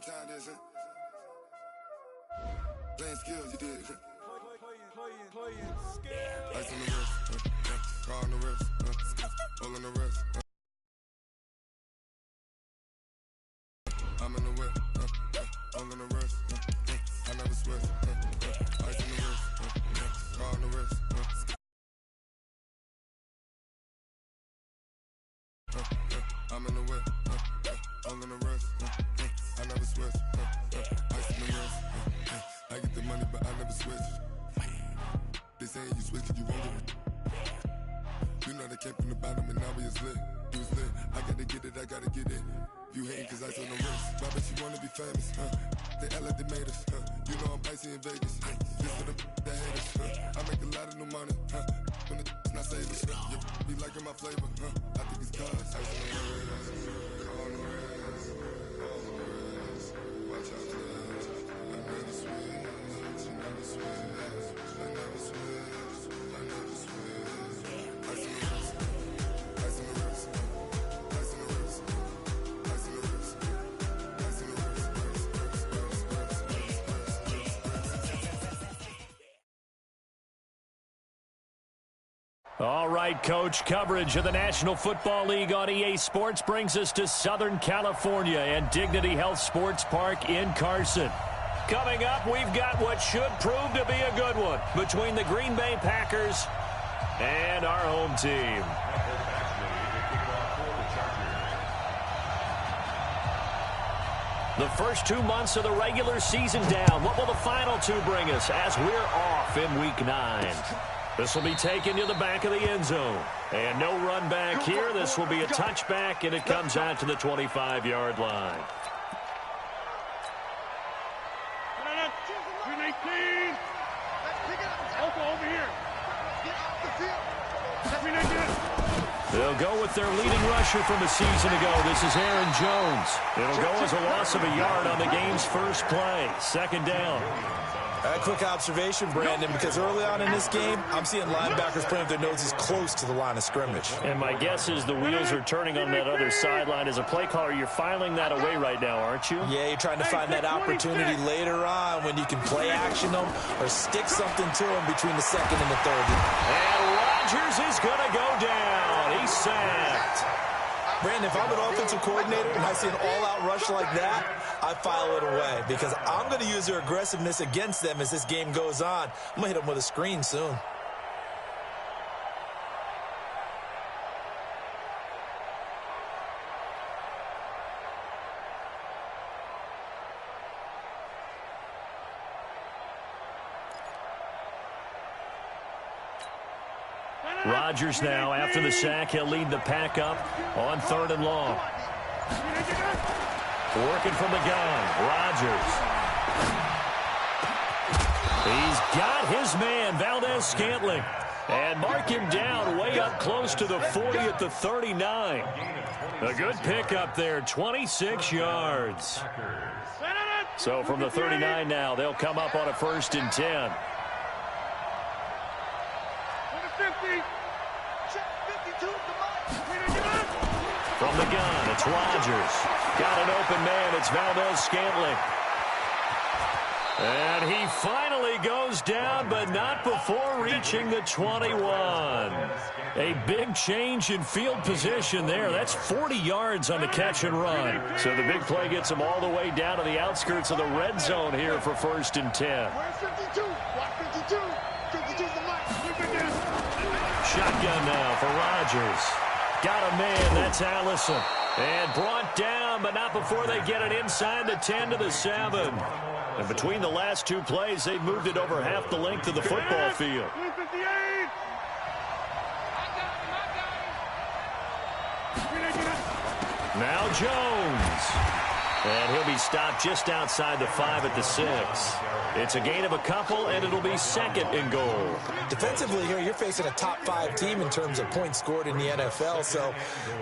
time this, playing skills, you did. Playing skills. Ice on the wrist, car on the wrist, all on the wrist. I'm in the whip, all on the wrist. I never switch. Ice on the wrist, car on the wrist. I'm in the whip, all on the wrist. I never switch. Ice on the wrist. I get the money, but I never switch. They saying you switch 'cause you won't get it. You know they came from the bottom and now we is lit. You was lit. I gotta get it, I gotta get it. You hating 'cause ice on the wrist. Why bet you wanna be famous, They act like they made us, You know I'm icy in Vegas, This for the that hate us, I make a lot of new money, When it's not savers, You be liking my flavor, I think it's cause ice on the wrist, on the wrist, on the wrist. Watch out, cuz I never switch, I never switch, I never switch, I never switch. Ice on the wrist, ice on the wrist, ice on the wrist, ice on the wrist, ice on the wrist. All right, Coach, coverage of the National Football League on EA Sports brings us to Southern California and Dignity Health Sports Park in Carson. Coming up, we've got what should prove to be a good one between the Green Bay Packers and our home team. The first 2 months of the regular season down. What will the final two bring us as we're off in Week 9? This will be taken to the back of the end zone. And no run back here. This will be a touchback, and it comes out to the 25-yard line. They'll go with their leading rusher from a season ago. This is Aaron Jones. It'll go as a loss of a yard on the game's first play. Second down. A quick observation, Brandon, because early on in this game, I'm seeing linebackers playing with their noses close to the line of scrimmage. And my guess is the wheels are turning on that other sideline. As a play caller, you're filing that away right now, aren't you? Yeah, you're trying to find that opportunity later on when you can play action them or stick something to them between the second and the third. And Rodgers is going to go down. He's sacked. Brandon, if I'm an offensive coordinator and I see an all-out rush like that, I file it away because I'm going to use their aggressiveness against them as this game goes on. I'm going to hit them with a screen soon. Rodgers now, after the sack, he'll lead the pack up on 3rd and long. Working from the gun, Rodgers. He's got his man, Valdez-Scantling. And mark him down way up close to the 40 at the 39. A good pickup there, 26 yards. So from the 39 now, they'll come up on a 1st and 10. From the gun, it's Rodgers. Got an open man, it's Valdez-Scantling. And he finally goes down, but not before reaching the 21. A big change in field position there. That's 40 yards on the catch and run. So the big play gets him all the way down to the outskirts of the red zone here for 1st and 10. Shotgun now for Rodgers. Got a man, that's Allison. And brought down, but not before they get it inside the 10 to the 7. And between the last two plays, they've moved it over half the length of the football field. Now Jones. And he'll be stopped just outside the 5 at the 6. It's a gain of a couple, and it'll be 2nd and goal. Defensively here, you're facing a top 5 team in terms of points scored in the NFL. So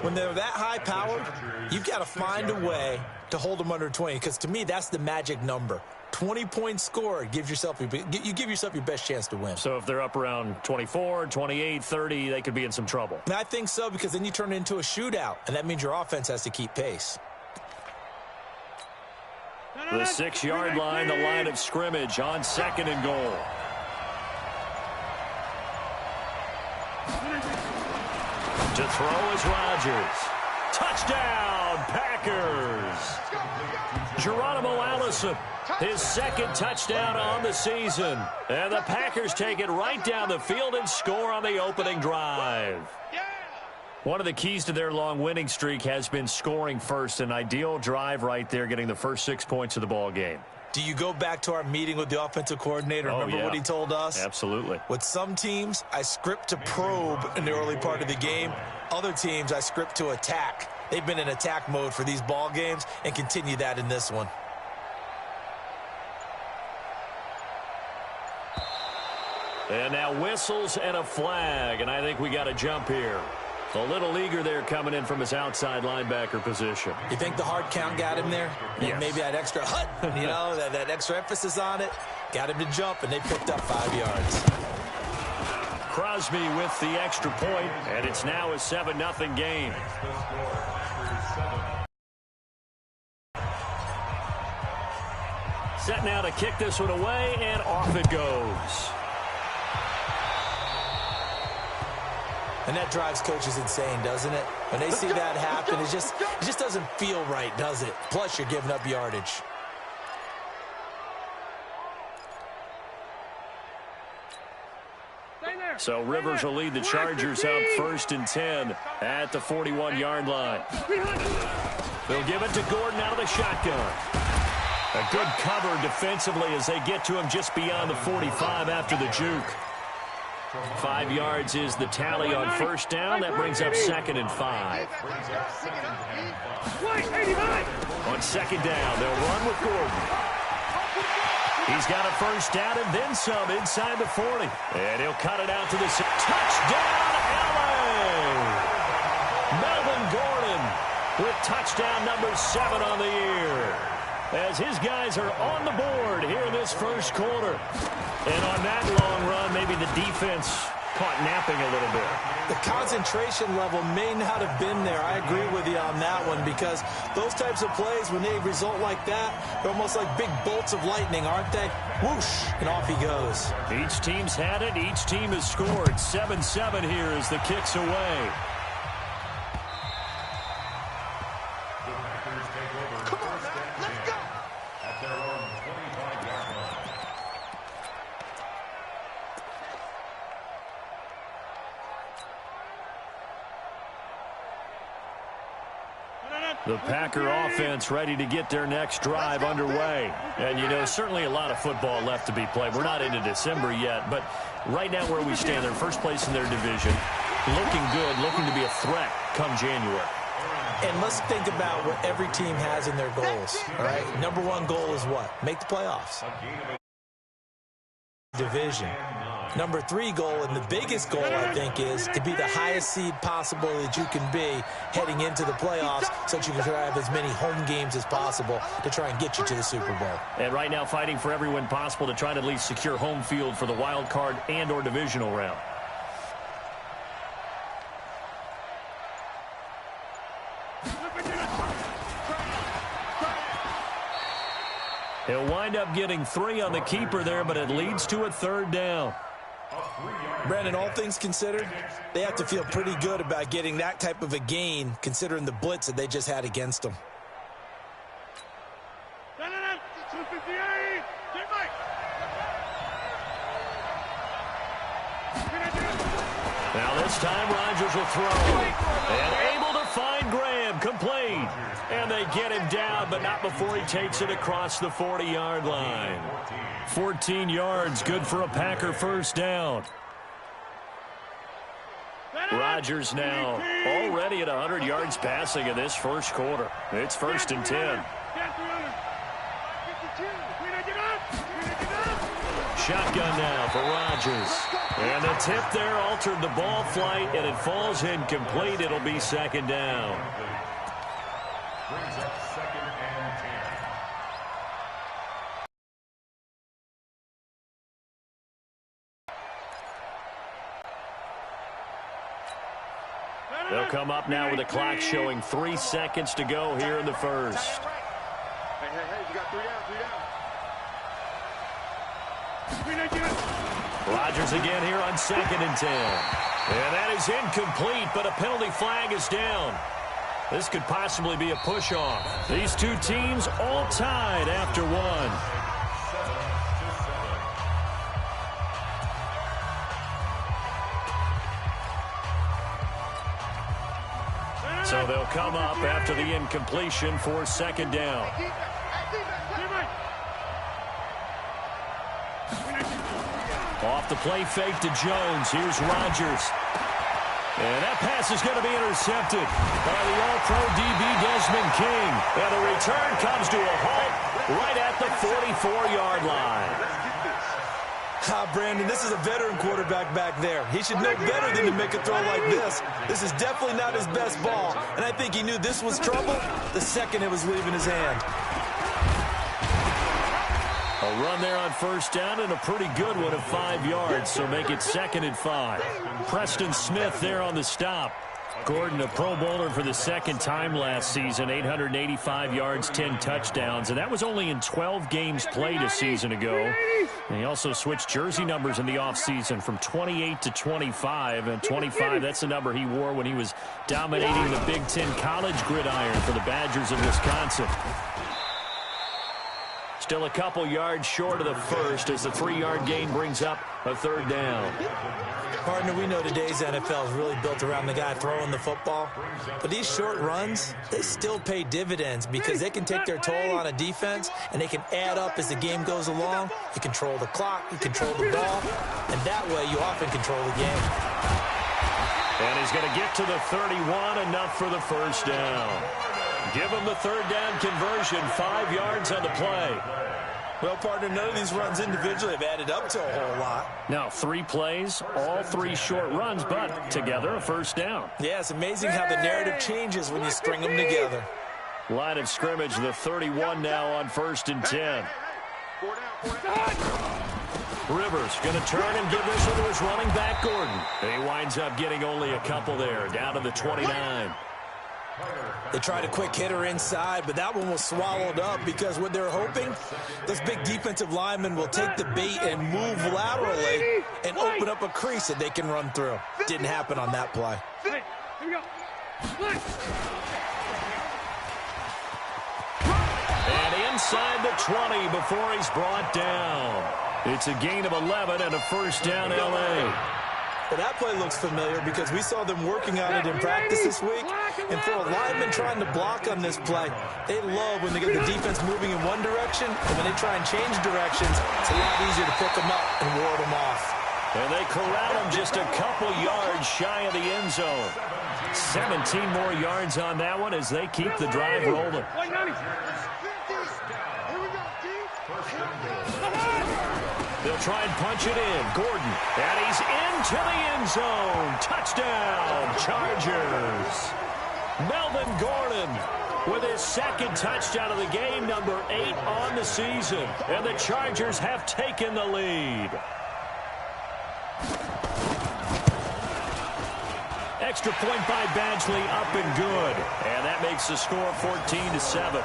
when they're that high-powered, you've got to find a way to hold them under 20. Because to me, that's the magic number. 20 points scored, you give yourself your best chance to win. So if they're up around 24, 28, 30, they could be in some trouble. And I think so, because then you turn it into a shootout, and that means your offense has to keep pace. The 6-yard line, the line of scrimmage on 2nd and goal. To throw is Rodgers. Touchdown, Packers. Geronimo Allison, his 2nd touchdown on the season. And the Packers take it right down the field and score on the opening drive. One of the keys to their long winning streak has been scoring first. An ideal drive right there, getting the first 6 points of the ball game. Do you go back to our meeting with the offensive coordinator? Remember what he told us? Absolutely. With some teams, I script to probe in the early part of the game. Other teams, I script to attack. They've been in attack mode for these ball games and continue that in this one. And now whistles and a flag, and I think we got a jump here. A little leaguer there coming in from his outside linebacker position. You think the hard count got him there? Yes. Maybe that extra that extra emphasis on it got him to jump, and they picked up 5 yards. Crosby with the extra point, and it's now a 7-0 game. Set now to kick this one away, and off it goes. And that drives coaches insane, doesn't it? When they see that happen, it just doesn't feel right, does it? Plus, you're giving up yardage. So Rivers will lead the Chargers up 1st and 10 at the 41-yard line. They'll give it to Gordon out of the shotgun. A good cover defensively as they get to him just beyond the 45 after the juke. 5 yards is the tally on 1st down. That brings up 2nd and 5. On 2nd down, they'll run with Gordon. He's got a 1st down and then some inside the 40. And he'll cut it out to the touchdown, LA! Melvin Gordon with touchdown number 7 on the year. As his guys are on the board here in this 1st quarter. And on that long run, maybe the defense caught napping a little bit. The concentration level may not have been there. I agree with you on that one because those types of plays, when they result like that, they're almost like big bolts of lightning, aren't they? Whoosh, and off he goes. Each team's had it. Each team has scored. 7-7 here as the kick's away. The Packer offense ready to get their next drive underway. And, you know, certainly a lot of football left to be played. We're not into December yet, but right now where we stand, they're first place in their division. Looking good, looking to be a threat come January. And let's think about what every team has in their goals, all right? Number 1 goal is what? Make the playoffs. Division. Number 3 goal, and the biggest goal, I think, is to be the highest seed possible that you can be heading into the playoffs so that you can have as many home games as possible to try and get you to the Super Bowl. And right now fighting for every win possible to try to at least secure home field for the wild card and or divisional round. He'll wind up getting 3 on the keeper there, but it leads to a 3rd down. Brandon, all things considered, they have to feel pretty good about getting that type of a gain considering the blitz that they just had against them. Now this time Rodgers will throw. And able to find Graham, complete. And they get him down, but not before he takes it across the 40-yard line. 14 yards, good for a Packer 1st down. Rodgers now already at 100 yards passing in this 1st quarter. It's 1st and 10. Shotgun now for Rodgers. And the tip there altered the ball flight, and it falls incomplete. It'll be 2nd down. Brings up 2nd and 10. They'll come up now with a clock showing 3 seconds to go here in the 1st. Rodgers again here on 2nd and 10. And that is incomplete, but a penalty flag is down. This could possibly be a push-off. These two teams all tied after one. So they'll come up after the incompletion for 2nd down. Off the play fake to Jones. Here's Rodgers. And that pass is going to be intercepted by the All-Pro DB Desmond King. And the return comes to a halt right at the 44-yard line. Brandon, this is a veteran quarterback back there. He should know better than to make a throw like this. This is definitely not his best ball. And I think he knew this was trouble the second it was leaving his hand. A run there on 1st down and a pretty good one of 5 yards, so make it 2nd and 5. Preston Smith there on the stop. Gordon, a Pro Bowler for the 2nd time last season, 885 yards, 10 touchdowns, and that was only in 12 games played a season ago. And he also switched jersey numbers in the offseason from 28 to 25, and 25, that's the number he wore when he was dominating the Big Ten college gridiron for the Badgers of Wisconsin. Still a couple yards short of the first as the 3-yard gain brings up a 3rd down. Partner, we know today's NFL is really built around the guy throwing the football. But these short runs, they still pay dividends because they can take their toll on a defense and they can add up as the game goes along. You control the clock, you control the ball, and that way you often control the game. And he's going to get to the 31, enough for the 1st down. Give him the 3rd down conversion, 5 yards on the play. Well, partner, none of these runs individually have added up to a whole lot. Now, 3 plays, all 3 short runs, but together a 1st down. Yeah, it's amazing how the narrative changes when you string them together. Line of scrimmage, the 31 now on 1st and 10. Rivers going to turn and give this one to his running back, Gordon. He winds up getting only a couple there, down to the 29. They tried a quick hitter inside, but that one was swallowed up because what they're hoping, those big defensive linemen will take the bait and move laterally and open up a crease that they can run through. Didn't happen on that play. And inside the 20 before he's brought down. It's a gain of 11 and a 1st down, L.A. Well, that play looks familiar because we saw them working on it in practice this week. And for a lineman trying to block on this play, they love when they get the defense moving in one direction, and when they try and change directions, it's a lot easier to pick them up and ward them off. And they corral him just a couple yards shy of the end zone. 17 more yards on that one as they keep the drive rolling. They'll try and punch it in. Gordon, and he's into the end zone. Touchdown, Chargers. Melvin Gordon with his 2nd touchdown of the game, number 8 on the season. And the Chargers have taken the lead. Extra point by Badgley, up and good. And that makes the score 14-7.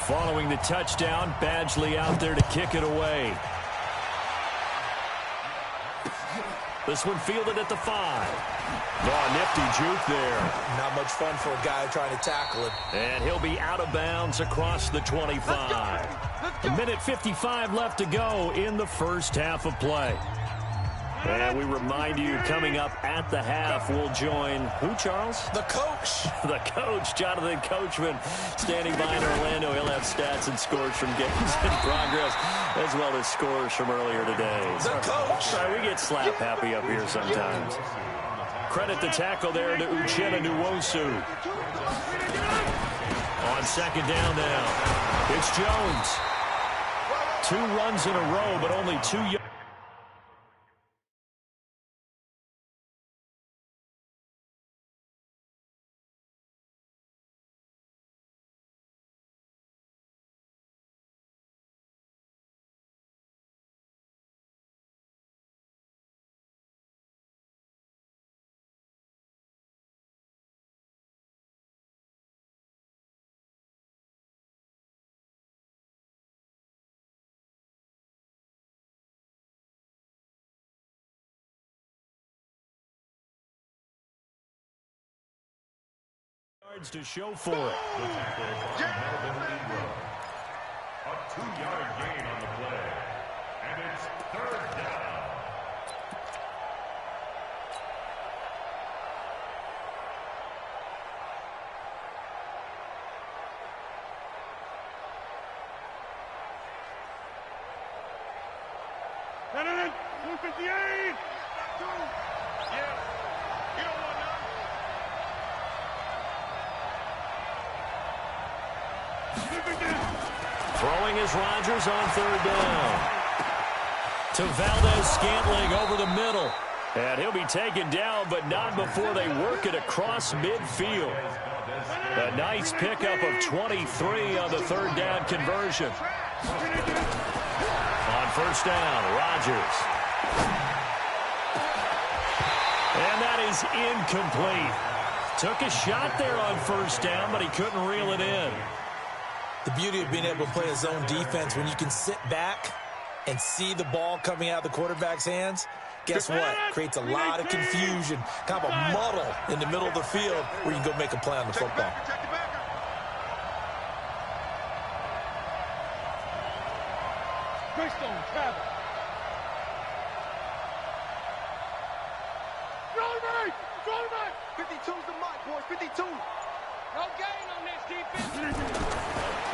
Following the touchdown, Badgley out there to kick it away. This one fielded at the 5. Oh, nifty juke there. Not much fun for a guy trying to tackle it. And he'll be out of bounds across the 25. A minute 55 left to go in the 1st half of play. And we remind you, coming up at the half, we'll join who, Charles? The coach. The coach, Jonathan Coachman, standing by in Orlando. He'll have stats and scores from games in progress, as well as scores from earlier today. The coach. Sorry, we get slap happy up here sometimes. Credit the tackle there to Uchenna Nwosu. On 2nd down now, it's Jones. 2 runs in a row, but only 2 yards. yards to show for it. A 2-yard gain on the play. And it's third down. And then 258. Yeah. You don't want none. Throwing is Rodgers on third down. To Valdez-Scantling over the middle. And he'll be taken down, but not before they work it across midfield. A nice pickup of 23 on the third down conversion. On first down, Rodgers. And that is incomplete. Took a shot there on first down, but he couldn't reel it in. The beauty of being able to play a zone defense when you can sit back and see the ball coming out of the quarterback's hands, guess what? Creates a lot of confusion, kind of a muddle in the middle of the field where you can go make a play on the football. Greystone travel. Throw it back. 52's the mark, boys. 52. No gain on this defense.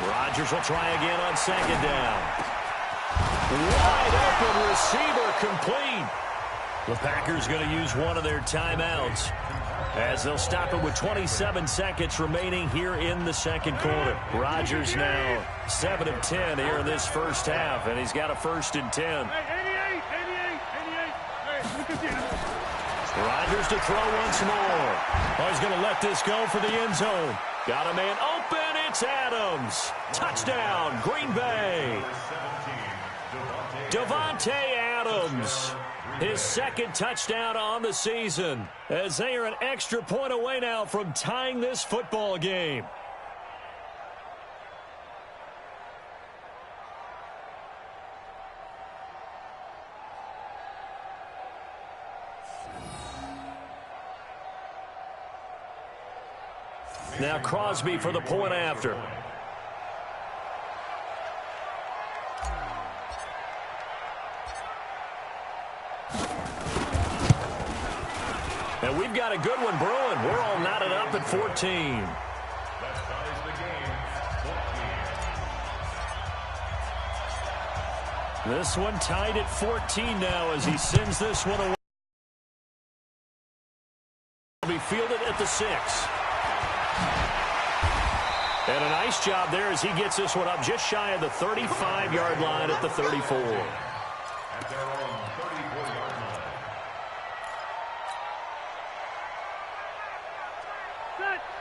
Rodgers will try again on second down. Wide open receiver complete. The Packers going to use one of their timeouts as they'll stop it with 27 seconds remaining here in the second quarter. Rodgers now 7 of 10 here in this first half, and he's got a 1st and 10. Hey, 88. Hey, look at this. Rodgers to throw once more. Oh, he's going to let this go for the end zone. Got a man open. It's Adams. Touchdown, Green Bay. Davante Adams. His 2nd touchdown on the season, as they are an extra point away now from tying this football game. Now Crosby for the point after. And we've got a good one brewing. We're all knotted up at 14. That ties the game, 14. This one tied at 14 now as he sends this one away. Will be fielded at the 6. And a nice job there as he gets this one up just shy of the 35-yard line at the 34. At their own 34-yard line.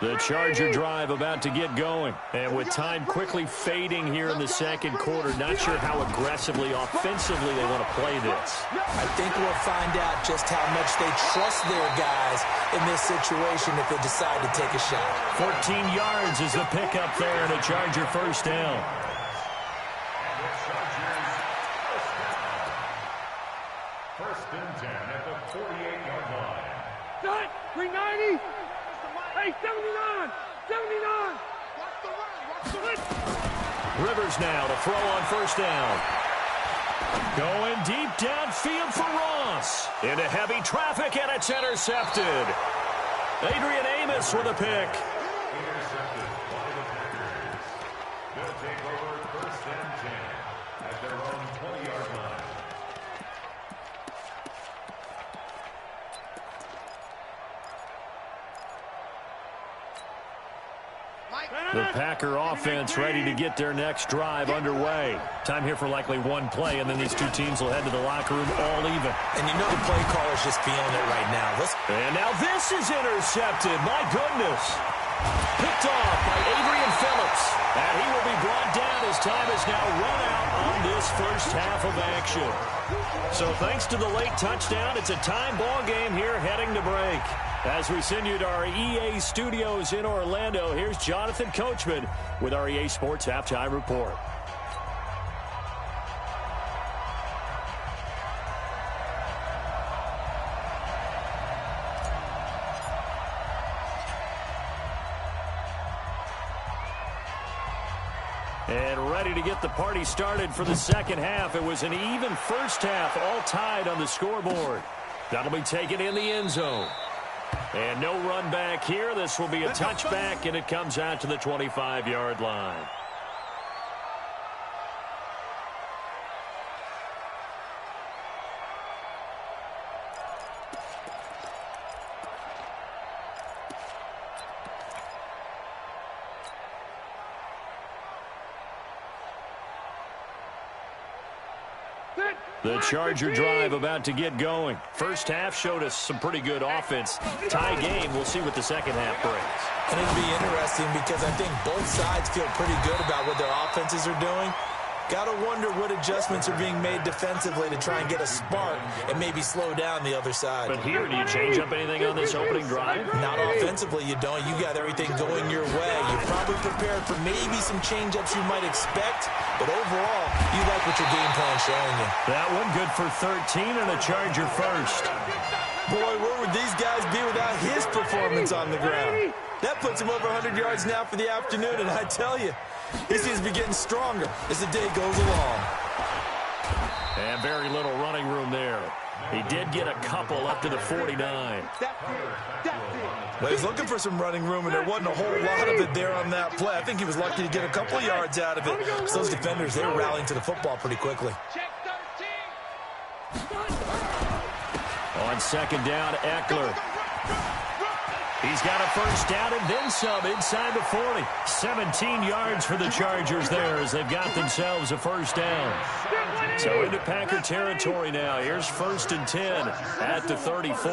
The Charger drive about to get going. And with time quickly fading here in the second quarter, not sure how aggressively, offensively they want to play this. I think we'll find out just how much they trust their guys in this situation if they decide to take a shot. 14 yards is the pickup there and a Charger first down. First and 10 at the 48-yard line. Done. 390. Hey, 79. 79. Watch the run. Watch the run. Rivers now to throw on first down. Going deep downfield for Ross. Into heavy traffic, and it's intercepted. Adrian Amos with a pick. Intercepted by the Packers. They'll take over first and 10 at their own 20-yard line. The Packer offense ready to get their next drive underway. Time here for likely one play, and then these two teams will head to the locker room all even. And you know the play caller's just feeling it right now. And now this is intercepted. My goodness. Picked off by Adrian Phillips. And he will be brought down as time is now run out on this first half of action. So thanks to the late touchdown, it's a time ball game here heading to break. As we send you to our EA studios in Orlando, here's Jonathan Coachman with our EA Sports Halftime Report. And ready to get the party started for the second half. It was an even first half, all tied on the scoreboard. That'll be taken in the end zone. And no run back here. This will be a touchback, and it comes out to the 25-yard line. The Charger drive about to get going. First half showed us some pretty good offense. Tie game. We'll see what the second half brings. And it'll be interesting because I think both sides feel pretty good about what their offenses are doing. Got to wonder what adjustments are being made defensively to try and get a spark and maybe slow down the other side. But here, do you change up anything on this opening drive? Not offensively, you don't. You got everything going your way. You're probably prepared for maybe some change-ups you might expect, but overall, you like what your game plan's showing you. That one good for 13 and a Charger first. Boy, where would these guys be without his performance on the ground? That puts him over 100 yards now for the afternoon, and I tell you, he seems to be getting stronger as the day goes along. And very little running room there. He did get a couple up to the 49. Well, he's looking for some running room, and there wasn't a whole lot of it there on that play. I think he was lucky to get a couple of yards out of it. So those defenders, they were rallying to the football pretty quickly. On second down, Eckler. He's got a first down and then some inside the 40. 17 yards for the Chargers there as they've got themselves a first down. So into Packer territory now. Here's 1st and 10 at the 34.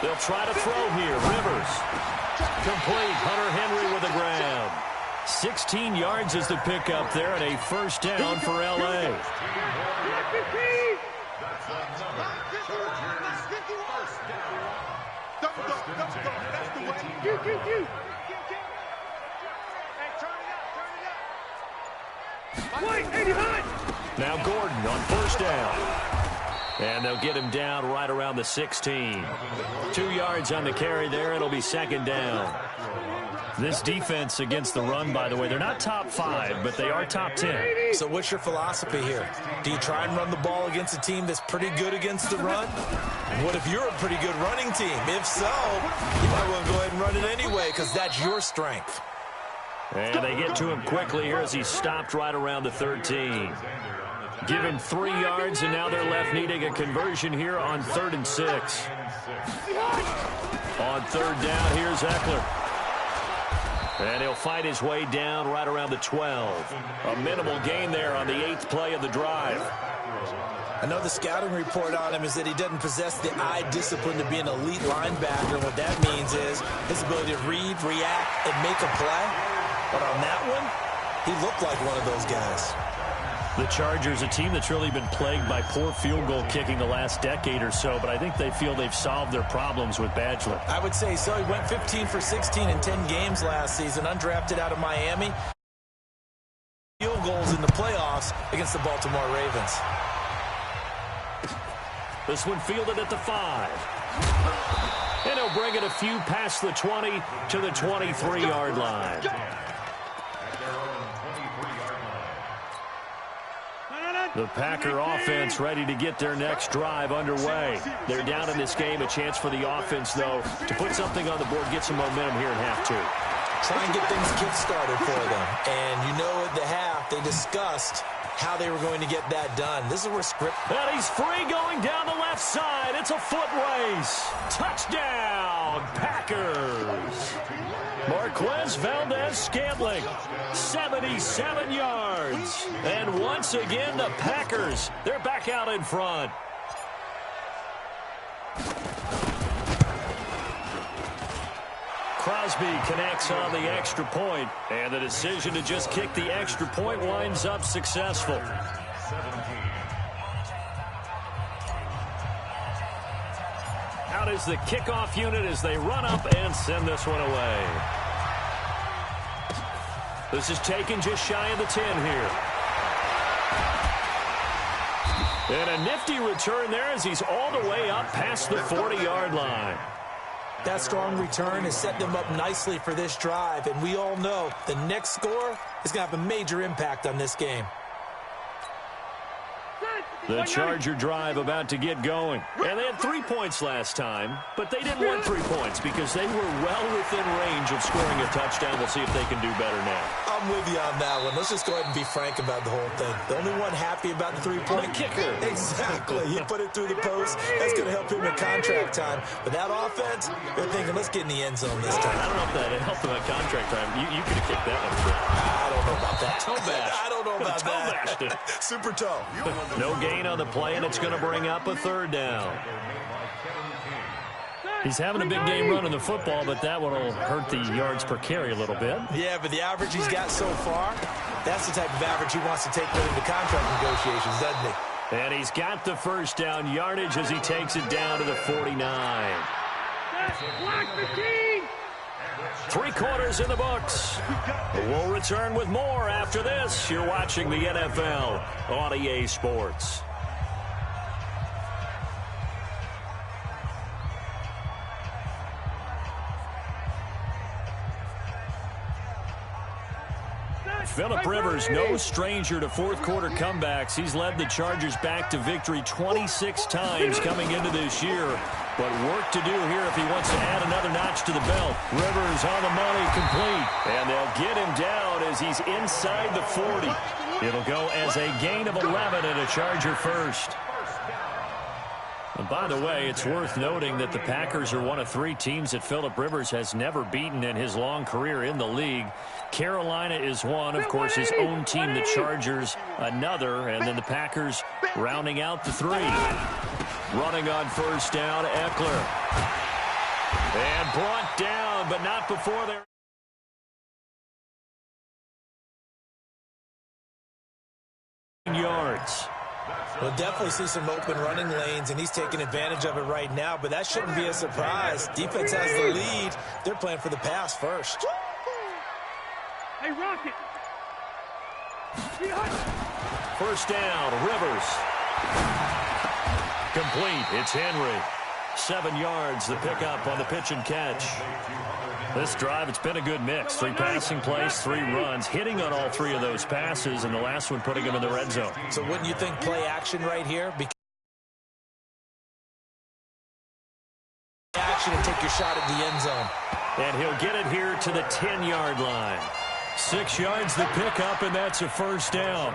They'll try to throw here. Rivers. Complete. Hunter Henry with the grab. 16 yards is the pickup there and a first down for L.A. Now Gordon on first down. And they'll get him down right around the 16. 2 yards on the carry there. It'll be second down. This defense against the run, by the way, they're not top 5, but they are top 10. So what's your philosophy here? Do you try and run the ball against a team that's pretty good against the run? What if you're a pretty good running team? If so, you might want to go ahead and run it anyway because that's your strength. And they get to him quickly here as he's stopped right around the 13. Give him 3 yards, and now they're left needing a conversion here on 3rd and 6. On 3rd down, here's Eckler. And he'll fight his way down right around the 12. A minimal gain there on the 8th play of the drive. I know the scouting report on him is that he doesn't possess the eye discipline to be an elite linebacker. And what that means is his ability to read, react, and make a play. But on that one, he looked like one of those guys. The Chargers, a team that's really been plagued by poor field goal kicking the last decade or so, but I think they feel they've solved their problems with Badgley. I would say so. He went 15 for 16 in 10 games last season, undrafted out of Miami. Field goals in the playoffs against the Baltimore Ravens. This one fielded at the 5. And he'll bring it a few past the 20 to the 23-yard line. The Packer offense ready to get their next drive underway. They're down in this game. A chance for the offense, though, to put something on the board, get some momentum here in half 2. Try and get things kick-started for them. And you know at the half, they discussed how they were going to get that done. This is where script... And he's free going down the left side. It's a foot race. Touchdown, Packers. Marquez Valdez-Scantling, 77 yards. And once again, the Packers, they're back out in front. Crosby connects on the extra point, and the decision to just kick the extra point winds up successful. Out is the kickoff unit as they run up and send this one away. This is taken just shy of the 10 here. And a nifty return there as he's all the way up past the 40-yard line. That strong return has set them up nicely for this drive, and we all know the next score is going to have a major impact on this game. The Charger drive about to get going. And they had 3 points last time, but they didn't want 3 points because they were well within range of scoring a touchdown. We'll see if they can do better now. I'm with you on that one. Let's just go ahead and be frank about the whole thing. The only one happy about the 3-point kicker. Exactly. He put it through the post. That's going to help him in contract time. But that offense, they're thinking, let's get in the end zone this time. I don't know if that helped him at contract time. You could have kicked that one. I don't know about that. Toe bash. I don't know about Toe bashed that. it. Super toe. No gain on the play, and it's going to bring up a 3rd down. He's having a big game running the football, but that one will hurt the yards per carry a little bit. Yeah, but the average he's got so far, that's the type of average he wants to take into contract negotiations, doesn't he? And he's got the 1st down yardage as he takes it down to the 49. Black 15. 3 quarters in the books. We'll return with more after this. You're watching the NFL on EA Sports. Phillip Rivers, no stranger to 4th quarter comebacks. He's led the Chargers back to victory 26 times coming into this year. But work to do here if he wants to add another notch to the belt. Rivers on the money, complete. And they'll get him down as he's inside the 40. It'll go as a gain of 11 and a Charger 1st. And by the way, it's worth noting that the Packers are one of 3 teams that Phillip Rivers has never beaten in his long career in the league. Carolina is one, of course, his own team, the Chargers, another, and then the Packers rounding out the 3. Running on 1st down, Eckler. And brought down, but not before they're yards. We'll definitely see some open running lanes, and he's taking advantage of it right now, but that shouldn't be a surprise. Defense has the lead. They're playing for the pass first. Hey, Rocket. 1st down, Rivers. Complete. It's Henry. 7 yards, the pickup on the pitch and catch. This drive, it's been a good mix. 3 passing plays, 3 runs, hitting on all 3 of those passes, and the last one putting him in the red zone. So wouldn't you think play action right here? Action and take your shot at the end zone. And he'll get it here to the 10-yard line. 6 yards the pickup, and that's a 1st down.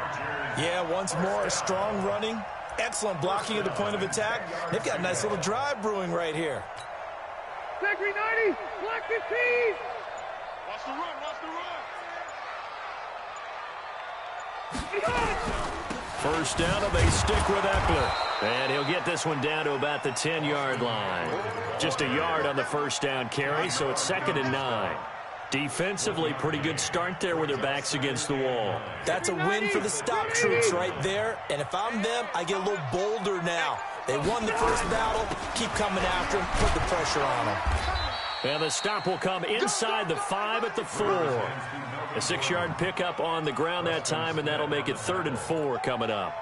Yeah, once more, strong running, excellent blocking at the point of attack. They've got a nice little drive brewing right here. Zachary 90, Black 15. Watch the run, watch the run. 1st down, and they stick with Eckler. And he'll get this one down to about the 10-yard line. Just a yard on the 1st down carry, so it's 2nd and 9. Defensively, pretty good start there with their backs against the wall. That's a win for the stop troops right there. And if I'm them, I get a little bolder now. They won the first battle. Keep coming after them. Put the pressure on them. And the stop will come inside the 5 at the 4. A 6-yard pickup on the ground that time, and that'll make it 3rd and 4 coming up.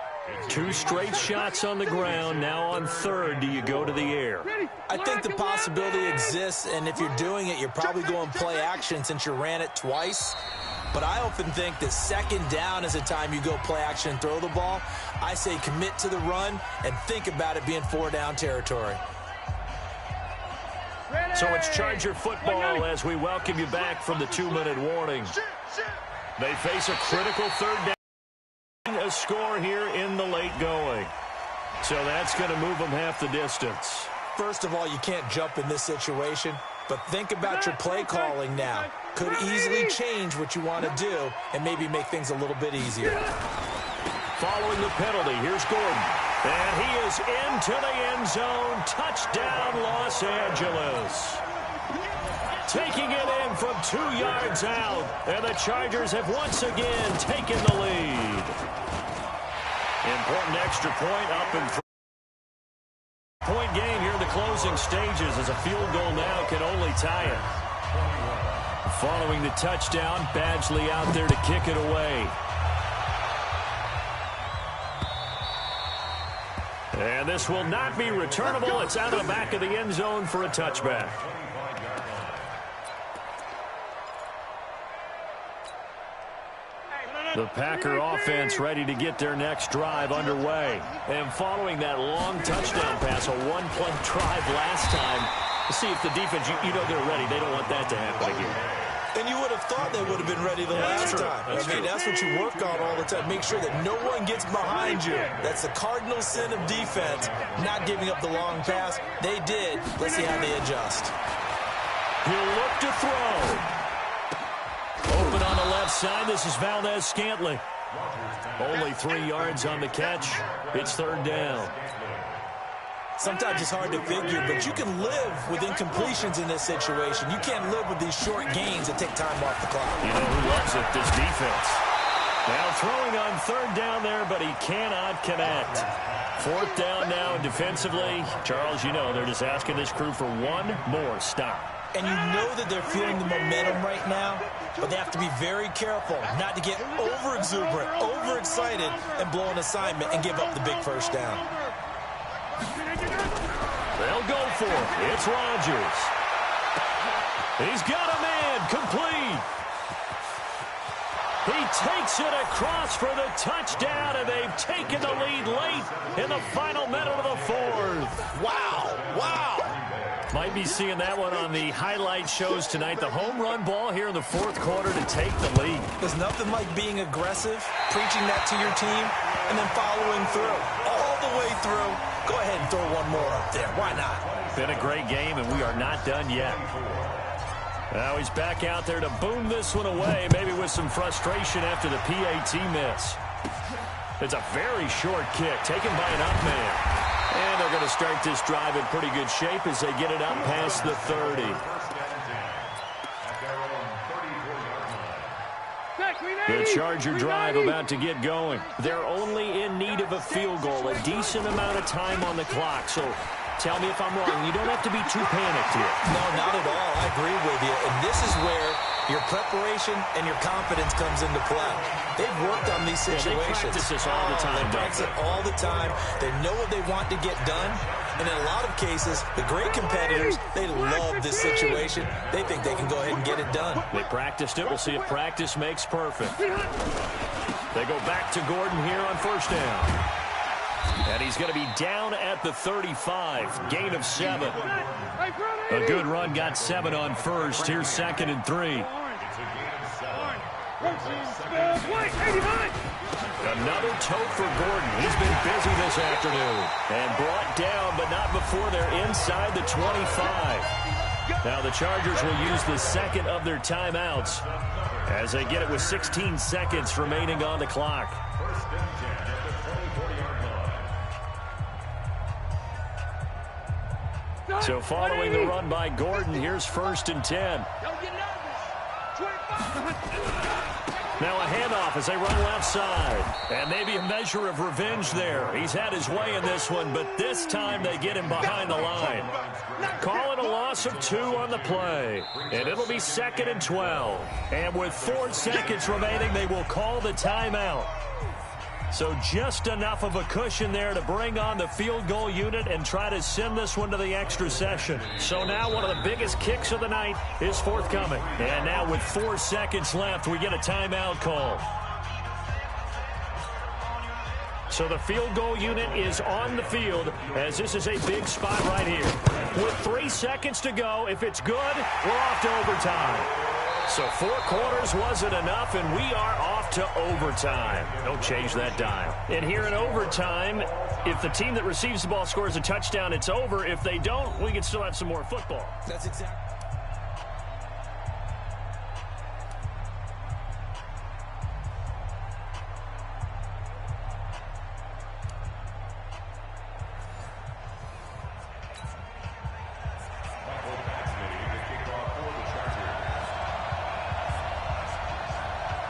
2 straight shots on the ground. Now on 3rd, do you go to the air? I think the possibility exists, and if you're doing it, you're probably going play action since you ran it twice. But I often think that 2nd down is the time you go play action and throw the ball. I say commit to the run and think about it being 4-down territory. So it's Charger football as we welcome you back from the 2-minute warning. They face a critical 3rd down. A score here in the late going. So that's going to move them half the distance. First of all, you can't jump in this situation, but think about your play calling now. Could easily change what you want to do and maybe make things a little bit easier. Following the penalty, here's Gordon. And he is into the end zone. Touchdown, Los Angeles. Taking it in from 2 yards out. And the Chargers have once again taken the lead. Important extra point up in 3-point game here in the closing stages as a field goal now can only tie it. Following the touchdown, Badgley out there to kick it away. And this will not be returnable. It's out of the back of the end zone for a touchback. The Packer offense ready to get their next drive underway. And following that long touchdown pass, a one-play drive last time, see if the defense, you know they're ready. They don't want that to happen again. And you would have thought they would have been ready the last time. That's what you work on all the time. Make sure that no one gets behind you. That's the cardinal sin of defense, not giving up the long pass. They did. Let's see how they adjust. He'll look to throw. Open on the left side. This is Valdes-Scantling. Only 3 yards on the catch. It's third down. Sometimes it's hard to figure, but you can live with incompletions in this situation. You can't live with these short gains that take time off the clock. You know who loves it? This defense. Now throwing on third down there, but he cannot connect. Fourth down now, and defensively, Charles, you know, they're just asking this crew for one more stop. And you know that they're feeling the momentum right now, but they have to be very careful not to get over-exuberant, over-excited, and blow an assignment and give up the big first down. They'll go for it. It's Rodgers. He's got a man complete. He takes it across for the touchdown, and they've taken the lead late in the final minute of the fourth. Wow, wow. Might be seeing that one on the highlight shows tonight. The home run ball here in the fourth quarter to take the lead. There's nothing like being aggressive, preaching that to your team, and then following through. All the way through. Go ahead and throw one more up there. Why not? Been a great game, and we are not done yet. Now he's back out there to boom this one away, maybe with some frustration after the PAT miss. It's a very short kick taken by an up man. And they're going to start this drive in pretty good shape as they get it up past the 30. The Charger drive about to get going. They're only in need of a field goal, a decent amount of time on the clock. So tell me if I'm wrong. You don't have to be too panicked here. No, not at all. I agree with you. And this is where your preparation and your confidence comes into play. They've worked on these situations. They practice this all the time. They practice it all the time. They know what they want to get done. And in a lot of cases, the great competitors, they love this situation. They think they can go ahead and get it done. They practiced it. We'll see if practice makes perfect. They go back to Gordon here on first down. And he's going to be down at the 35. Gain of 7. A good run, got 7 on first. Here's 2nd and 3. Another tote for Gordon. He's been busy this afternoon. And brought down, but not before they're inside the 25. Now the Chargers will use the second of their timeouts as they get it with 16 seconds remaining on the clock. So following the run by Gordon, here's 1st and 10. Now a handoff as they run left side. And maybe a measure of revenge there. He's had his way in this one, but this time they get him behind the line. Calling a loss of 2 on the play. And it'll be 2nd and 12. And with 4 seconds remaining, they will call the timeout. So just enough of a cushion there to bring on the field goal unit and try to send this one to the extra session. So now one of the biggest kicks of the night is forthcoming. And now with 4 seconds left, we get a timeout call. So the field goal unit is on the field as this is a big spot right here. With 3 seconds to go, if it's good, we're off to overtime. So 4 quarters wasn't enough, and we are off to overtime. Don't change that dial. And here in overtime, if the team that receives the ball scores a touchdown, it's over. If they don't, we can still have some more football. That's exactly.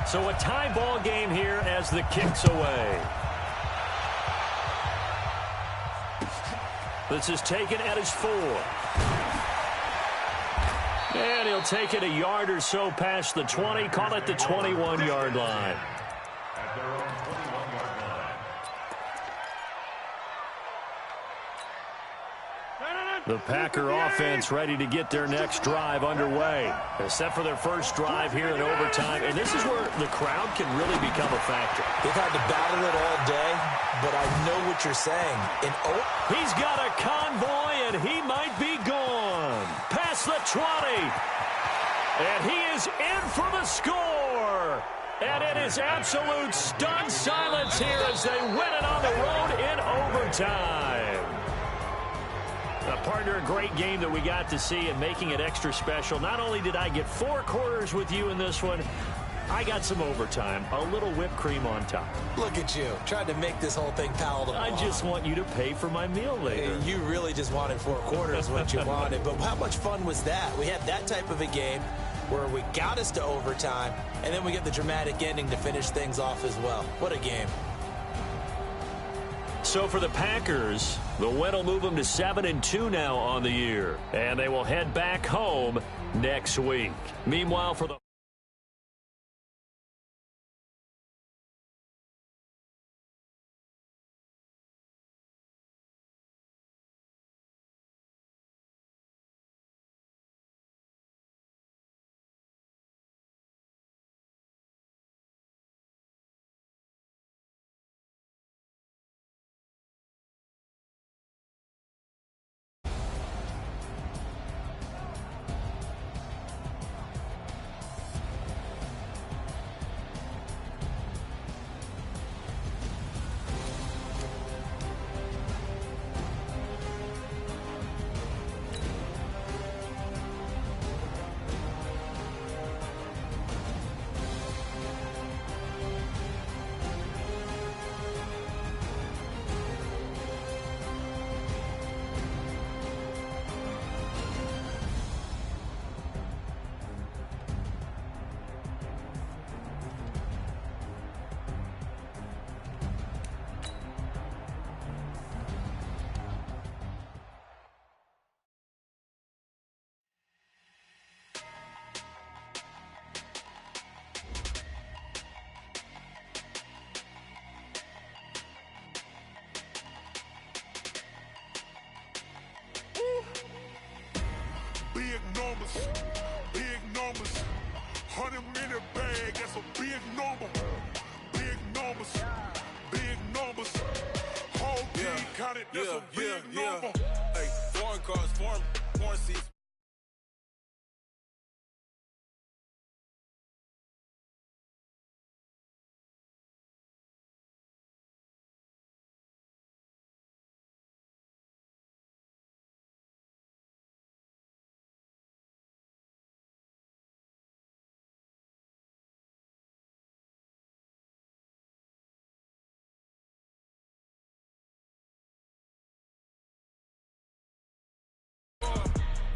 So a tie ball game here as the kick's away. This is taken at his 4. And he'll take it a yard or so past the 20. Call it the 21-yard line. At their own 21-yard line. The Packer offense ready to get their next drive underway. They're set for their first drive here in overtime, and this is where the crowd can really become a factor. They've had to battle it all day, but I know what you're saying. He's got a convoy, and he might be gone. Past the 20. And he is in for the score. And it is absolute stunned silence here as they win it on the road in overtime. Partner, a great game that we got to see and making it extra special. Not only did I get 4 quarters with you in this one, I got some overtime, a little whipped cream on top. Look at you, trying to make this whole thing palatable. I just want you to pay for my meal later. You really just wanted 4 quarters what you wanted. But how much fun was that? We had that type of a game where we got us to overtime, and then we get the dramatic ending to finish things off as well. What a game. So for the Packers, the win will move them to 7-2 now on the year. And they will head back home next week. Meanwhile, for the Big numbers, big numbers. 100-minute bag, that's a big number. Big numbers, big numbers. Whole team counted, that's a big number. Hey, foreign cars, foreign seats.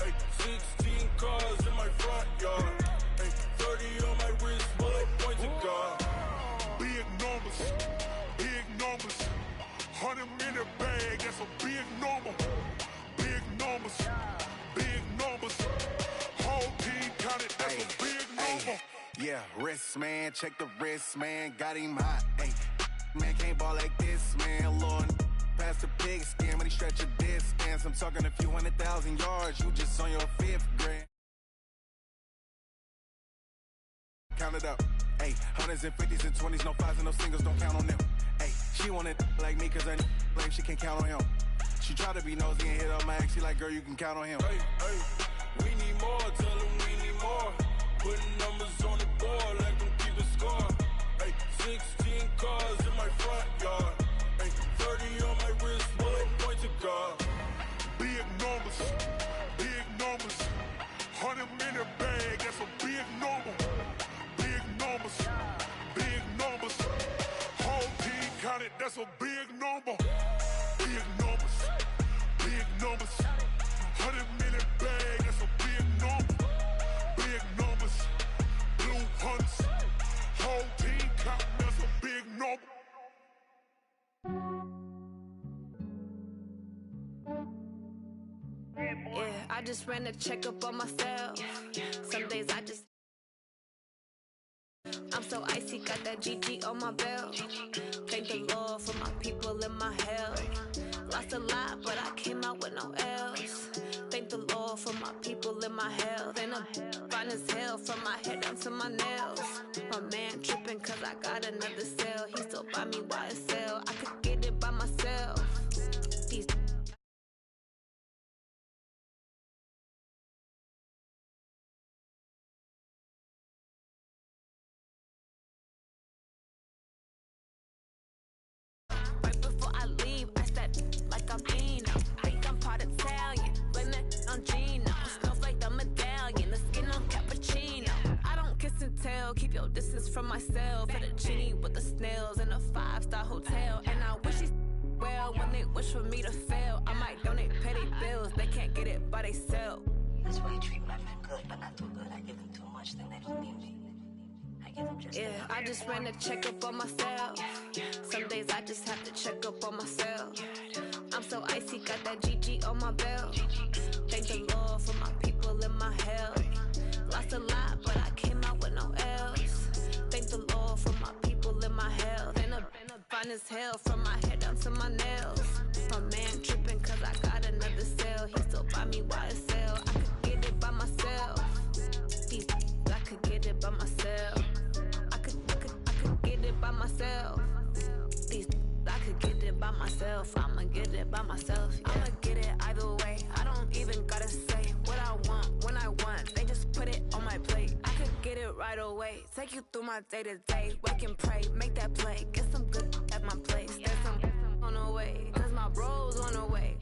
Hey, 16 cars in my front yard. Hey, 30 on my wrist, bullet point to God. Big numbers, big numbers. 100-minute bag, that's a big number. Big numbers, big numbers. Whole team counted, that's a big number. Yeah, wrist, man, check the wrist, man, got him hot, ayy. Man, can't ball like this, man, Lord. Past the pig skin, when he stretch a distance. I'm talking a few 100,000 yards, you just on your 5th grade. Count it up, ayy, 100s and 50s and 20s, no 5s and no singles, don't count on them. Ayy, she wanted like me, cause her like she can't count on him. She tried to be nosy and hit up my ex, she like, girl, you can count on him. Hey, we need more, tell them we need more. Putting numbers on the board, like them keep a score. Hey, 16 cars in my front yard. Hey, 30 on my wrist, bullet point to God. Big numbers, big numbers. 100-minute bag, that's a big number. Big numbers, big numbers. Whole team counted, that's a big number. Big numbers, big numbers. 100-minute bag, that's a big number. Big numbers, blue hunts. Whole team counting, that's a big number. Yeah, I just ran a checkup on myself. Some days I just I'm so icy, got that GG on my belt. Thank the Lord for my people in my health. Lost a lot, but I came out with no L's. Thank the Lord for my people in my health. And I'm fine as hell from my head down to my nails. My man tripping cause I got another cell. He still buy me YSL. I could get it by myself. These right before I leave, I said like I'm Eno. Think I'm part Italian, blame that on Gino. Smells like the medallion, the skin on cappuccino. I don't kiss and tell, keep your distance from myself. Fettuccine with the snails in a 5-star hotel. And I wish he's well when they wish for me to fail. I might donate petty bills, they can't get it by themselves. That's why I treat my men good, but not too good. I give them too much, then they don't need me. I give them just enough. I just ran a checkup on myself. Some days I just have to check up on myself. I'm so icy, got that GG on my belt. Thank the Lord for my people in my health. Lost a lot, but I came out with no L's. Thank the Lord for my people in my health. And I'm fine as hell from my head down to my nails. My man tripping cause I got another cell. He still buy me YSL. I could get it by myself. These I could get it by myself. I could get it by myself. These I could get it by myself. I'ma get it by myself. Yeah. I'ma get it either way. I don't even gotta say what I want when I want. They just put it on my plate. I could get it right away. Take you through my day to day. Wake and pray, make that play. Get some good at my place. There's some on the way, cause my bro's on the way.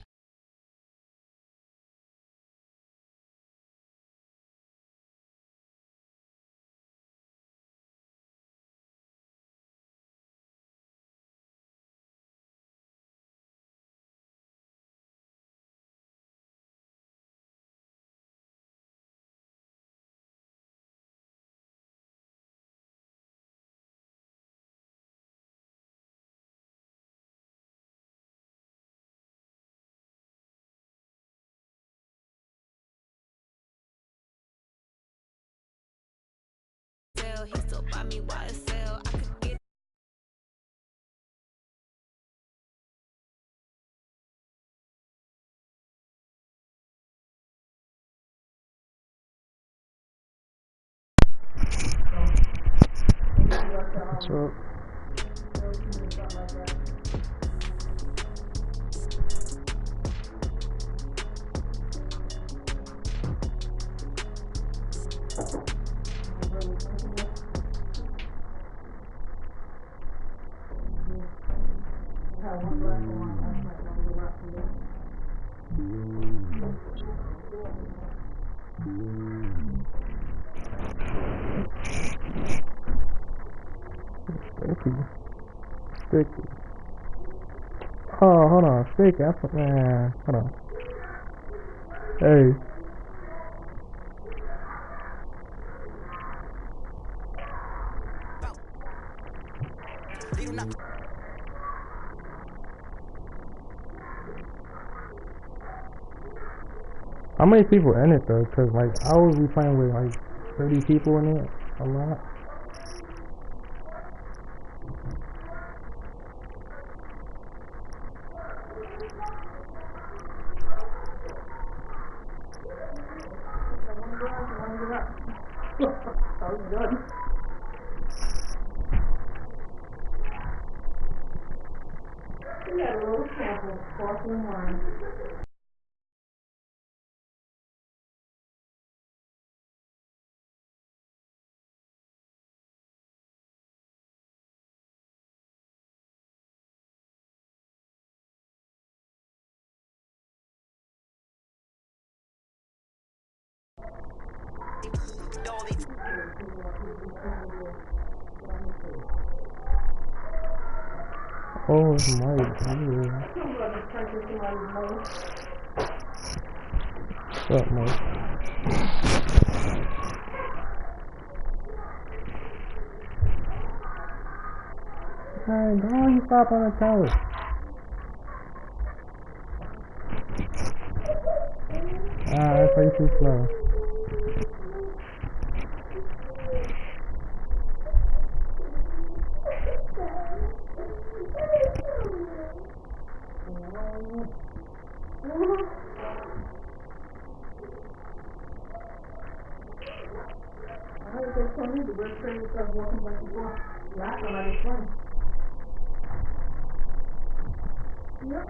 He still buy me YSL. I could get What's up? Sticky. Oh, hold on. Sticky. Man, hold on. Hey. How many people in it though? Cause like I always be playing with like 30 people in it. A lot. Oh my god. What's up, Mike? Hey, girl, you stop on the toes. That's why you too slow. say 20, the worst trade was walking back and forth. Last time I did 20. Yep.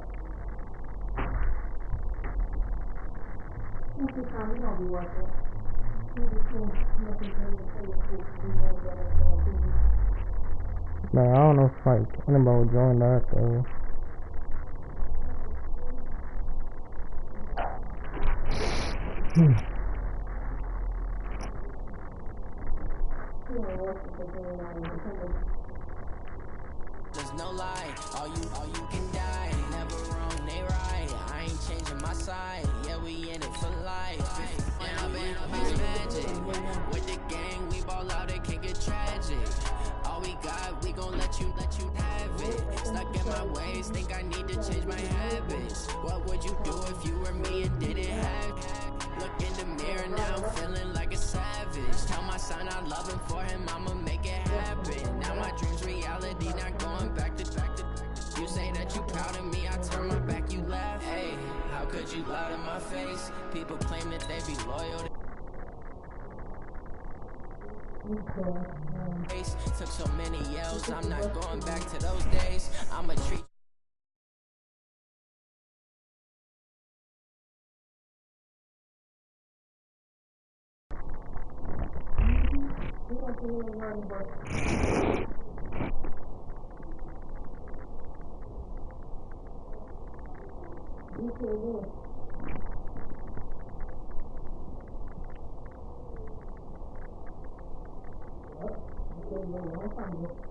What's the time you gonna be working? Man, I don't know if like anybody would join that though. There's no lie, all you can die. Never wrong, they right. I ain't changing my side. Yeah, we in it for life. And I've been magic. With the gang, we ball out, it can get tragic. All we got, we gon' let you have it. Stuck in my ways, think I need to change my habits. What would you do if you were me and didn't have it? Look in the mirror now, feeling like a savage. Tell my son I love him, for him I'ma make it happen. Now my dreams reality, not going back to. You say that you proud of me, I turn my back, you laugh. Hey, how could you lie to my face? People claim that they be loyal to. Took so many yells, I'm not going back to those days. I'ma treat. Yep.